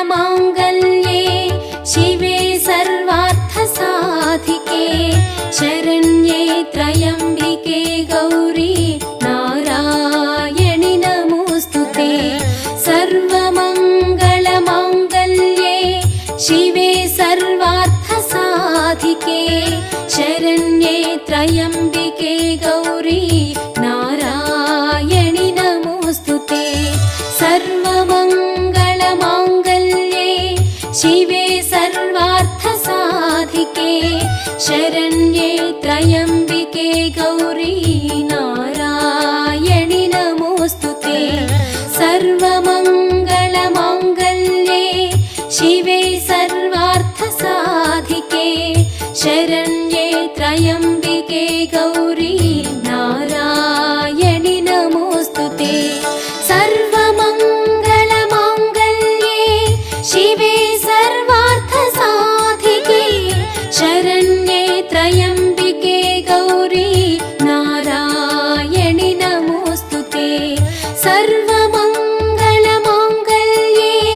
सर्वमङ्गलमाङ्गल्ये शिवे सर्वार्थसाधिके शरण्ये त्र्यम्बिके गौरी नारायणि नमोऽस्तुते। सर्वमङ्गलमाङ्गल्ये शिवे सर्वार्थसाधिके शरण्ये त्र्यम्बिके गौरी नारायणि नमोऽस्तुते। सर्वमङ्गलमाङ्गल्ये शिवे सर्वार्थसाधिके शरण्ये त्र्यम्बिके गौरी नारायणि नमोऽस्तुते। सर्वमङ्गलमाङ्गल्ये शिवे सर्वार्थसाधिके शरण्ये त्र्यम्बिके गौरी नारायणि नमोऽस्तुते। सर्वमङ्गलमाङ्गल्ये शिवे सर्वार्थसाधिके शरण्ये त्र्यम्बिके गौरी नारायणि नमोऽस्तुते।